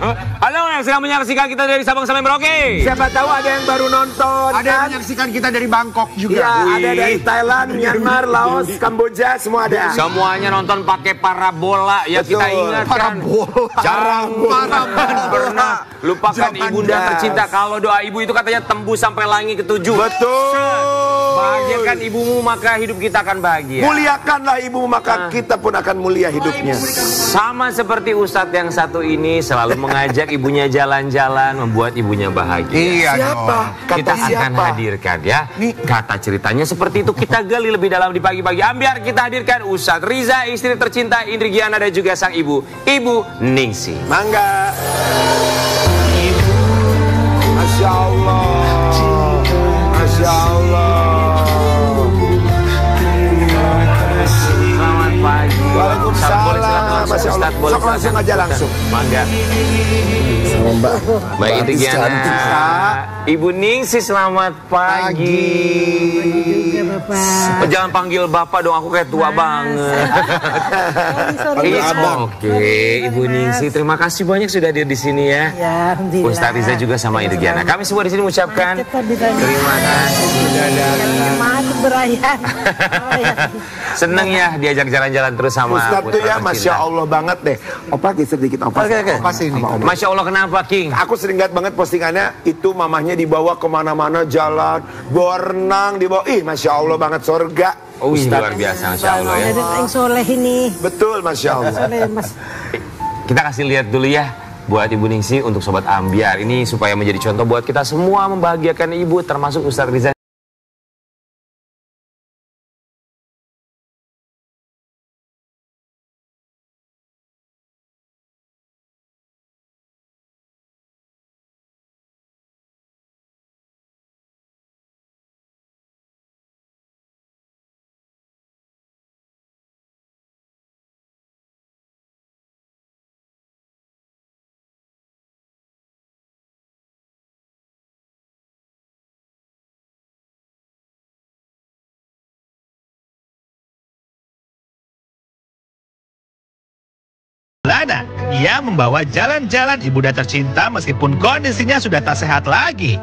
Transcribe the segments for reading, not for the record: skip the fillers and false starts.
Halo yang sedang menyaksikan kita dari Sabang sampai Merauke. Siapa tahu ada yang baru nonton. Ada yang menyaksikan kita dari Bangkok juga. Iya, ada dari Thailand, Myanmar, Laos, Kamboja, semua ada. Semuanya nonton pakai parabola ya. Betul. Kita ingatkan. Parabola. Jangan pernah lupakan Zaman ibunda das. tercinta. Kalau doa ibu itu katanya tembus sampai langit ke-7. Betul. Bahagiakan ibumu maka hidup kita akan bahagia. Muliakanlah ibu maka kita pun akan mulia hidupnya. Sama seperti Ustadz yang satu ini selalu mengajak ibunya jalan-jalan, membuat ibunya bahagia. Iya Siapa? dong. Kata Kita akan siapa? hadirkan ya. Kata ceritanya seperti itu. Kita gali lebih dalam di pagi-pagi ambiar. Kita hadirkan Ustadz Riza, istri tercinta Indri Giana dan juga sang ibu, Ibu Ningsih. Mangga. Masya Allah. Masya Allah. Selamat pagi. Waalaikumsalam. Masya Allah. Sok langsung aja langsung. Mangga. Mbak. Baik Indri Giana. Cantik, Sa. Ibu Ningsih selamat pagi. Oh, jangan panggil bapak dong, aku kayak tua banget. Sorry, Oke, Ibu Ningsih, terima kasih banyak sudah hadir di sini ya. Ya, alhamdulillah. Ustadz Riza juga sama Indri Giana. Kami semua di sini mengucapkan terima kasih. Semangat berayaan. Seneng ya diajak jalan-jalan terus sama Ustadz tuh ya, tercinta. Masya Allah banget deh. Opa sedikit opa. Opa sini. Masya Allah kenapa King? Aku sering lihat banget postingannya, itu mamahnya dibawa kemana-mana jalan, berenang dibawa. Ih, Masya Allah banget, surga. Oh luar biasa Masya Allah ya. Ada yang soleh ini. Betul, Masya Allah. Soleh, Mas. Kita kasih lihat dulu ya buat Ibu Ningsih untuk Sobat Ambiar. Ini supaya menjadi contoh buat kita semua membahagiakan ibu termasuk Ustadz Riza. Lana, ia membawa jalan-jalan ibunda tercinta meskipun kondisinya sudah tak sehat lagi.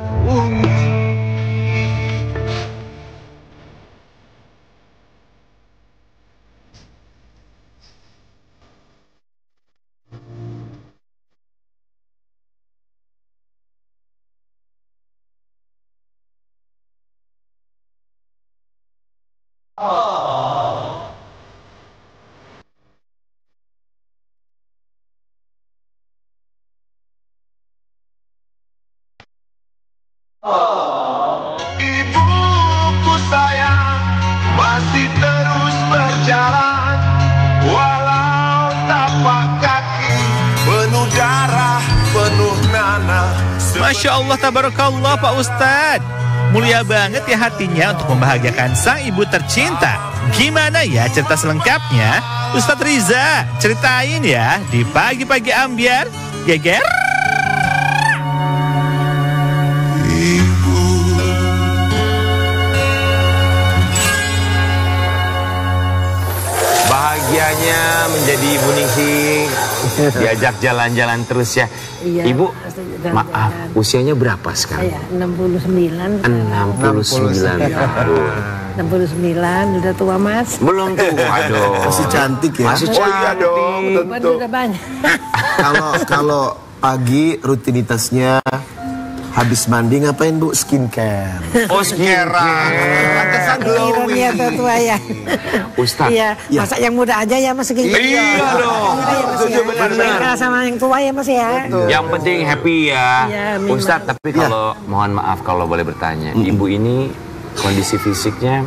Ibuku sayang masih terus berjalan, walau tapak kaki penuh darah, penuh nanah. Masya Allah, tabarakallah Pak Ustadz. Mulia banget ya hatinya untuk membahagiakan sang ibu tercinta. Gimana ya cerita selengkapnya? Ustadz Riza, ceritain ya di pagi-pagi ambiar. Geger. Bahagianya menjadi Ibu Ningsih diajak jalan-jalan terus ya. Iya, Ibu, jalan-jalan. maaf, usianya berapa sekarang? Saya 69. 69 tahun. 69, udah tua Mas. Belum tua dong. Masih cantik ya. Masih Oh iya dong, cantik. tentu. Udah banyak. Kalau pagi rutinitasnya habis mandi ngapain Bu? Skincare. Oh skincare. Pantesan Ironia glowing. tua ya. Ustadz. Iya, masa yang muda aja ya Mas. Iya dong. Iya, benar. Sama yang tua ya Mas ya. Yang penting happy ya. Iya, memang. Ustadz, tapi kalau mohon maaf kalau boleh bertanya, ibu ini kondisi fisiknya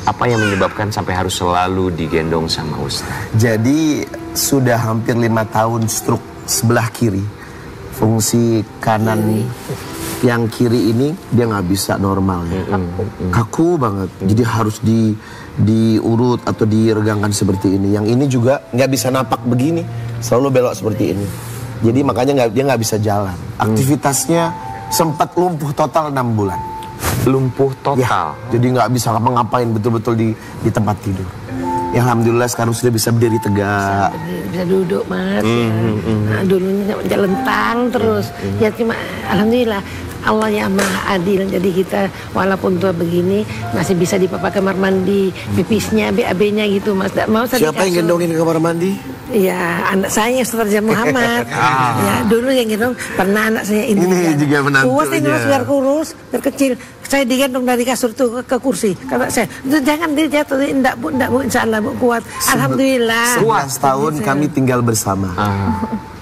apa yang menyebabkan sampai harus selalu digendong sama Ustadz? Jadi sudah hampir 5 tahun stroke sebelah kiri. Fungsi kanan yang kiri ini dia nggak bisa normal ya. Kaku banget. Jadi harus diurut atau diregangkan seperti ini. Yang ini juga nggak bisa napak begini, selalu belok seperti ini. Jadi makanya dia nggak bisa jalan. Aktivitasnya sempat lumpuh total 6 bulan. Lumpuh total. Ya, jadi nggak bisa ngapa-ngapain betul-betul di tempat tidur. Ya alhamdulillah sekarang sudah bisa berdiri tegak. Bisa duduk mas. Nah, dulunya jelentang terus. Ya cuma alhamdulillah Allah yang maha adil. Jadi kita walaupun tua begini masih bisa di kamar mandi, pipisnya, BAB-nya gitu mas. Mau Siapa yang gendongin ke kamar mandi? Ya anak saya Ustaz Muhammad. Ya dulu yang gendong pernah anak saya Ini juga menantunya. Kuat ini mas biar kurus, biar kecil. Saya digendong dari kasur tuh ke kursi. Kata saya, jangan dia jatuh, enggak bu, insya Allah bu kuat. Alhamdulillah. 11 tahun kami tinggal bersama.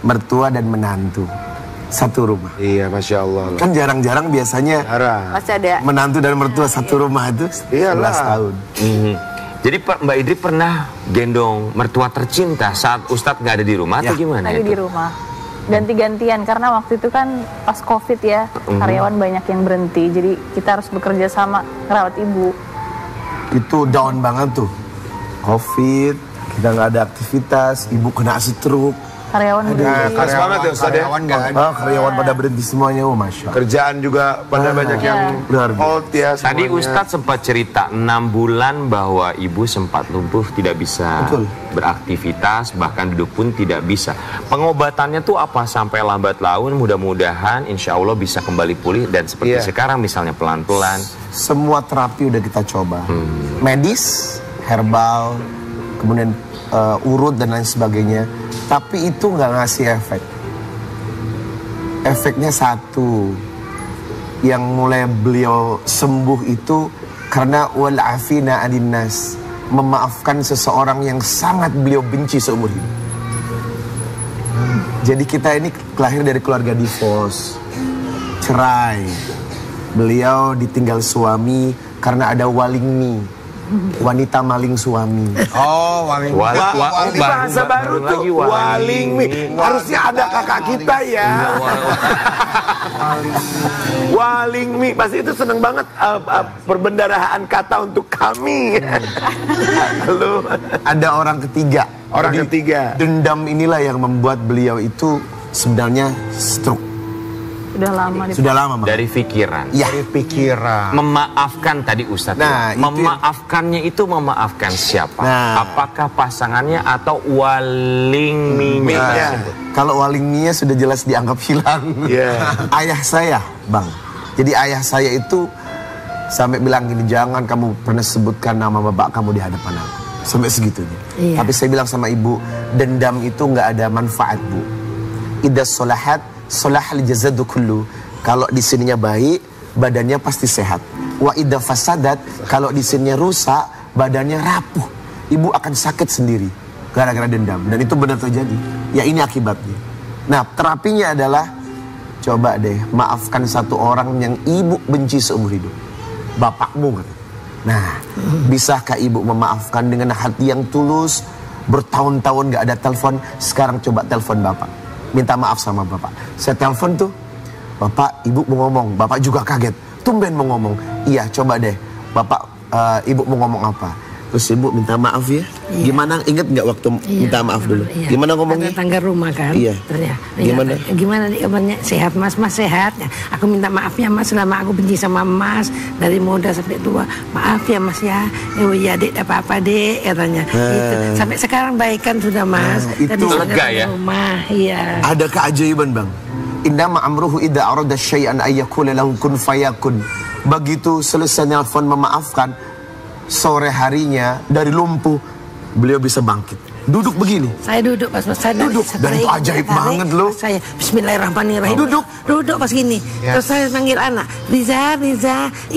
Mertua dan menantu. Satu rumah. Iya, Masya Allah. Kan jarang-jarang biasanya Masih ada. menantu dan mertua satu rumah itu 11 tahun. Jadi Mbak Idri pernah gendong mertua tercinta saat Ustadz nggak ada di rumah atau gimana? Lagi di rumah. Ganti-gantian karena waktu itu kan pas COVID ya, karyawan banyak yang berhenti. Jadi kita harus bekerja sama ngerawat ibu. Itu down banget tuh. COVID, kita nggak ada aktivitas, ibu kena stroke. Karyawan berhenti. Keras banget ya Ustaz ya. Karyawan pada berhenti semuanya, oh masya Allah. Kerjaan juga pada banyak yang out ya semuanya. Tadi Ustadz sempat cerita 6 bulan bahwa ibu sempat lumpuh, tidak bisa beraktivitas, bahkan duduk pun tidak bisa. Pengobatannya tuh apa sampai lambat laun? Mudah-mudahan insya Allah bisa kembali pulih dan seperti sekarang misalnya pelan-pelan. Semua terapi udah kita coba. Medis, herbal, kemudian urut dan lain sebagainya. Tapi itu nggak ngasih efek. Efeknya satu. Yang mulai beliau sembuh itu karena wal afina aninnas, memaafkan seseorang yang sangat beliau benci seumur hidup. Jadi kita ini lahir dari keluarga divorce, cerai. Beliau ditinggal suami karena ada walingmi, wanita maling suami. Oh, waling. Bahasa baru tuh, walingmi. Harusnya ada kakak kita ya. Walingmi, pasti itu seneng banget perbendaharaan kata untuk kami. Halo. Ada orang ketiga. Orang ketiga. Dendam inilah yang membuat beliau itu sebenarnya stroke. Sudah lama. Bang. Dari pikiran. Ya. Dari pikiran. Memaafkan tadi Ustadz. Nah, memaafkannya itu memaafkan siapa? Nah. Apakah pasangannya atau walingminya? Kalau walingminya sudah jelas dianggap hilang. Ayah saya, Bang. Jadi ayah saya itu sampai bilang gini, jangan kamu pernah sebutkan nama bapak kamu di hadapan aku. Sampai segitunya. Tapi saya bilang sama ibu, dendam itu nggak ada manfaat, Bu. Idza solahat solahal jazadu kullu. Kalau di sininya baik, badannya pasti sehat. Wa idza fasadat, kalau di sininya rusak, badannya rapuh. Ibu akan sakit sendiri gara-gara dendam, dan itu benar terjadi. Ya ini akibatnya. Nah, terapinya adalah coba deh maafkan satu orang yang ibu benci seumur hidup. Bapakmu kan. Nah, bisakah ibu memaafkan dengan hati yang tulus? Bertahun-tahun gak ada telepon, sekarang coba telepon bapak. Minta maaf sama bapak. Saya telepon tuh, bapak, ibu mau ngomong. Bapak juga kaget. Tumben mau ngomong. Iya, coba deh. Bapak, ibu mau ngomong apa? Terus ibu minta maaf ya. Gimana? Ingat nggak waktu minta maaf dulu? Gimana ngomongnya? Tangga rumah kan. Iya. Gimana? Gimana nih kabarnya? Sehat mas, mas sehat. Ya, aku minta maaf ya mas, selama aku benci sama mas dari muda sampai tua. Maaf ya mas ya. Ya dek, apa-apa dek katanya. Gitu. Sampai sekarang baikan sudah mas. Itu lega ya. Rumah, iya. Ada keajaiban bang. Innama amruhu idza arada syai'an ayyakula lahu kun fayakun. Begitu selesai nelfon memaafkan, sore harinya dari lumpuh beliau bisa bangkit. Duduk begini. Saya duduk pas saya duduk. Dan itu ajaib banget loh. Saya Bismillahirrahmanirrahim. Duduk pas gini. Terus saya panggil anak. Riza,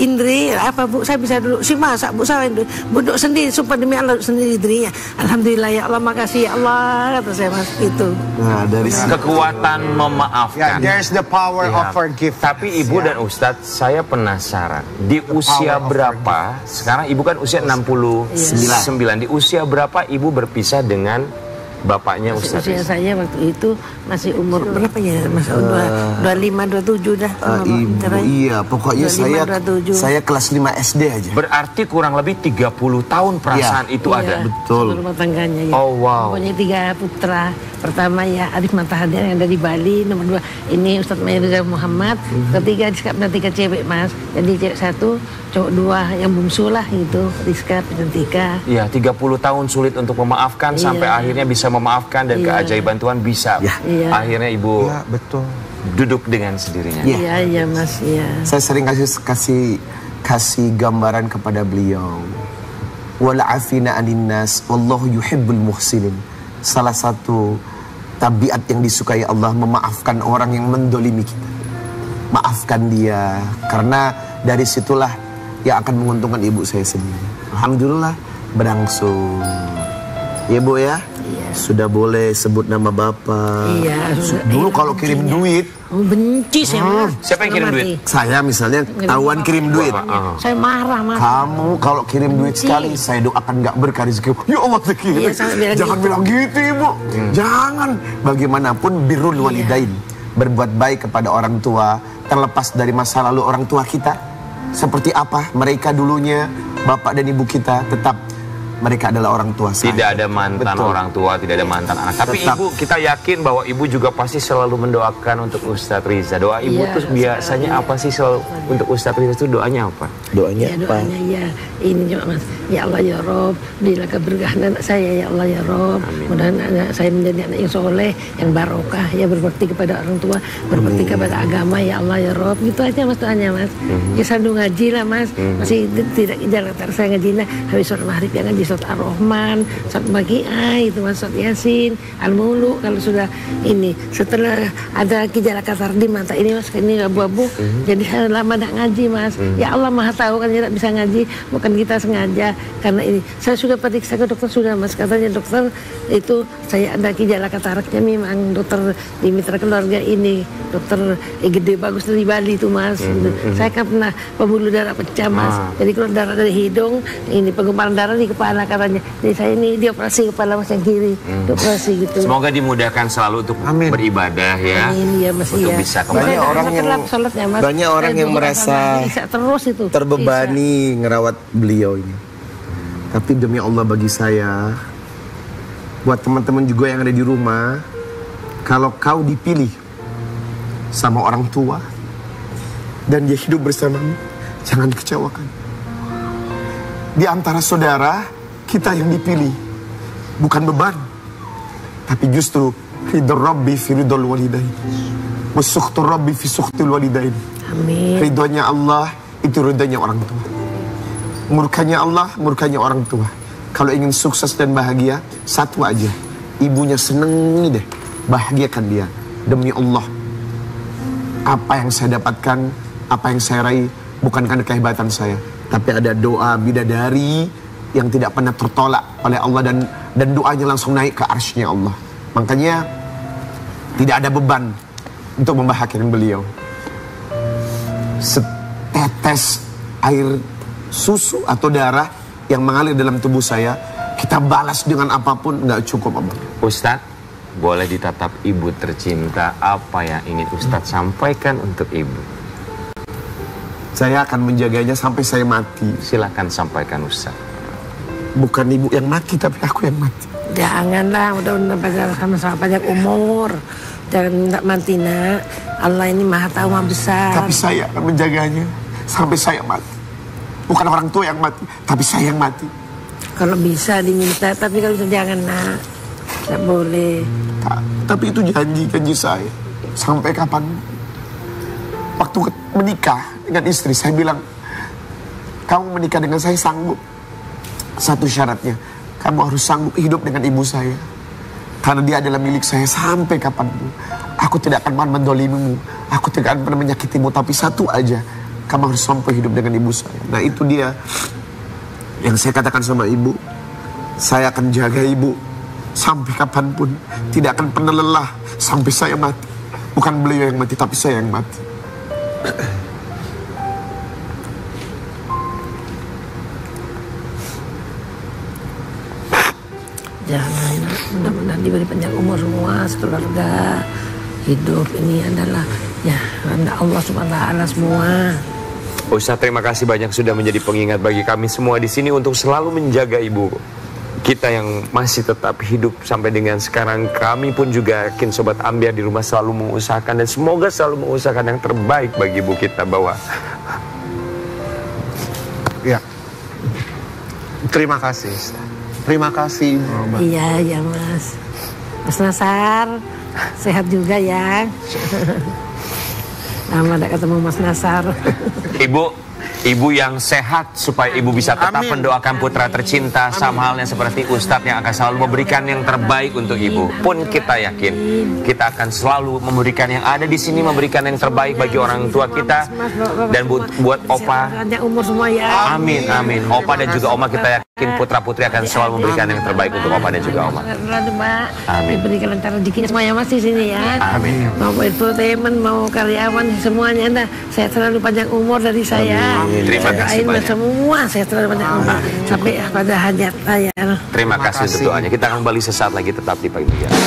Indri, apa bu? Saya bisa duduk. Si masak bu saya duduk sendiri. Sumpah demi Allah sendiri dirinya. Alhamdulillah ya Allah, makasih ya Allah, kata saya mas itu. Nah dari kekuatan memaafkan. There's the power of forgiveness. Tapi ibu dan Ustadz, saya penasaran. Di usia berapa? Sekarang ibu kan usia 69. Di usia berapa ibu berpisah dengan bapaknya Ustaz Usia Riza? saya waktu itu masih umur berapa ya Mas? 25, 27 dah. Ibu, iya, pokoknya 25, 27. saya kelas 5 SD aja. Berarti kurang lebih 30 tahun perasaan itu Iya, ada. Betul. satu rumah tangganya ya. Oh, wow. Pokoknya 3 putra. Pertama ya Arif Matahari yang ada di Bali. Nomor 2 ini Ustadz Mayriza Muhammad. Ketiga disekapnya 3 cewek Mas. Jadi cewek 1, cowok 2 yang bungsu lah gitu. Rizka, Pecantika. Iya, 30 tahun sulit untuk memaafkan sampai akhirnya bisa memaafkan dan keajaiban Tuhan bisa. Iya. Akhirnya Ibu Ya, betul. duduk dengan sendirinya. Iya, iya Mas, iya. Saya sering kasih gambaran kepada beliau. Wal afina anin nas wallahu yuhibbul muhsinin. Salah satu tabiat yang disukai Allah memaafkan orang yang mendolimi kita. Maafkan dia, karena dari situlah yang akan menguntungkan ibu saya sendiri. Alhamdulillah berangsur. Ya Bu ya, sudah boleh sebut nama bapak. Iya, Dulu kalau kirim duit, benci saya Mas. Siapa yang kirim duit? saya misalnya tahuan kirim duit. Saya marah Mas. Kamu kalau kirim duit sekali, saya doakan nggak berkah rezeki. Ya Allah rezeki. Iya, saya bilang Jangan gitu. bilang gitu Ibu. Jangan. Bagaimanapun birrul walidain. Berbuat baik kepada orang tua, terlepas dari masa lalu orang tua kita. Seperti apa mereka dulunya, bapak dan ibu kita, tetap mereka adalah orang tua saya. Tidak ada mantan Betul. orang tua, tidak ada mantan anak. Tapi Tetap. Ibu, kita yakin bahwa Ibu juga pasti selalu mendoakan untuk Ustadz Riza. Doa Ibu Iya, tuh biasanya apa sih selalu untuk Ustadz Riza itu doanya apa? Doanya Ya apa? doanya ya ini juga Mas. Ya Allah ya Rob, berilah keberkahan anak saya ya Allah ya Rob. Mudah-mudahan anak saya menjadi anak yang soleh, yang barokah, ya berbakti kepada orang tua, berbakti kepada agama ya Allah ya Rob. Gitu aja Mas doanya Mas. Ya selalu ngaji lah Mas. Masih tidak jarang saya ngajinya habis sholat maghrib ya ngaji sholat Ar-Rahman, sholat Maki'ah itu Mas, sholat Yasin, Al-Mulu kalau sudah ini. Setelah ada gejala kasar di mata ini Mas, ini abu-abu. Jadi saya lama tidak ngaji Mas. Ya Allah Maha tahu kan tidak bisa ngaji, bukan kita sengaja karena ini. Saya sudah periksa ke dokter sudah Mas, katanya dokter itu saya ada gejala kataraknya memang dokter di mitra keluarga ini, dokter gede bagus dari Bali itu Mas. Saya kan pernah pembuluh darah pecah Mas, jadi keluar darah dari hidung, ini penggumpalan darah di kepala katanya. Jadi saya ini dioperasi kepala Mas yang kiri, dioperasi gitu. Semoga dimudahkan selalu untuk beribadah ya. Amin ya Mas Untuk ya. bisa Saya kembali. nggak orang yang- telat sholatnya, Mas. banyak orang Saya yang juga merasa sama Isya terus itu. terbebani ngerawat beliau ini. Tapi demi Allah bagi saya, buat teman-teman juga yang ada di rumah, kalau kau dipilih sama orang tua dan dia hidup bersamamu, jangan kecewakan. Di antara saudara, kita yang dipilih bukan beban, tapi justru ridho Rabbi fi ridhol walidain, wa sukhtu Rabbi fi sukhtil walidain. Amin. Ridhonya Allah itu ridhonya orang tua. Murkanya Allah, murkanya orang tua. Kalau ingin sukses dan bahagia, satu aja. Ibunya seneng deh, bahagiakan dia. Demi Allah, apa yang saya dapatkan, apa yang saya raih, bukan karena kehebatan saya, tapi ada doa bidadari yang tidak pernah tertolak oleh Allah, dan doanya langsung naik ke arsy-Nya Allah. Makanya tidak ada beban untuk membahagiakan beliau. Setetes air susu atau darah yang mengalir dalam tubuh saya, kita balas dengan apapun, nggak cukup Abang. Ustadz, boleh ditatap Ibu tercinta, apa yang ingin Ustadz sampaikan untuk Ibu? Saya akan menjaganya sampai saya mati. Silahkan sampaikan Ustadz. Bukan ibu yang mati, tapi aku yang mati. Janganlah, mudah-mudahan sama-sama panjang umur. Jangan minta mati nak. Allah ini maha tahu, maha besar. Tapi saya akan menjaganya sampai saya mati. Bukan orang tua yang mati, tapi saya yang mati. Kalau bisa diminta, tapi kalau bisa jangan nak. Tidak boleh. Tapi itu janji saya. Sampai kapan? Waktu menikah dengan istri, saya bilang, kamu menikah dengan saya sanggup. Satu syaratnya, kamu harus sanggup hidup dengan ibu saya. Karena dia adalah milik saya sampai kapanpun. Aku tidak akan pernah mendolimimu, aku tidak akan pernah menyakitimu. Tapi satu aja, kamu harus sampai hidup dengan ibu saya. Nah itu dia yang saya katakan sama ibu. Saya akan jaga ibu sampai kapanpun. Tidak akan pernah lelah sampai saya mati. Bukan beliau yang mati, tapi saya yang mati. Jangan, mudah-mudahan diberi panjang umur semua sekeluarga. Hidup ini adalah ya kehendak Allah Subhanahu wa taala semua. Ustadz, terima kasih banyak sudah menjadi pengingat bagi kami semua di sini untuk selalu menjaga ibu kita yang masih tetap hidup sampai dengan sekarang. Kami pun juga yakin Sobat Ambiar di rumah selalu mengusahakan dan semoga selalu mengusahakan yang terbaik bagi ibu kita bahwa Ya. Terima kasih. Terima kasih. Iya, ya Mas. Mas Nasar, sehat juga ya. Lama tidak ketemu Mas Nasar. Ibu yang sehat supaya ibu bisa tetap mendoakan putra tercinta. Sama halnya seperti Ustadz yang akan selalu memberikan yang terbaik untuk ibu. Pun kita yakin kita akan selalu memberikan yang ada di sini, memberikan yang terbaik bagi orang tua kita dan buat Opa. Umur semua ya. Amin, amin. Opa dan juga Oma kita yakin putra putri akan selalu memberikan yang terbaik untuk Opa dan juga Oma. Amin. Diberikan lancar rezekinya semuanya Mas di sini ya. Amin. Mau infotainment, mau karyawan semuanya. Nah, saya selalu panjang umur dari saya. Terima kasih banyak. Semua saya selalu panjang umur sampai pada hajat saya. Terima kasih untuk doanya. Kita akan kembali sesaat lagi, tetap di Pagi Mutiara.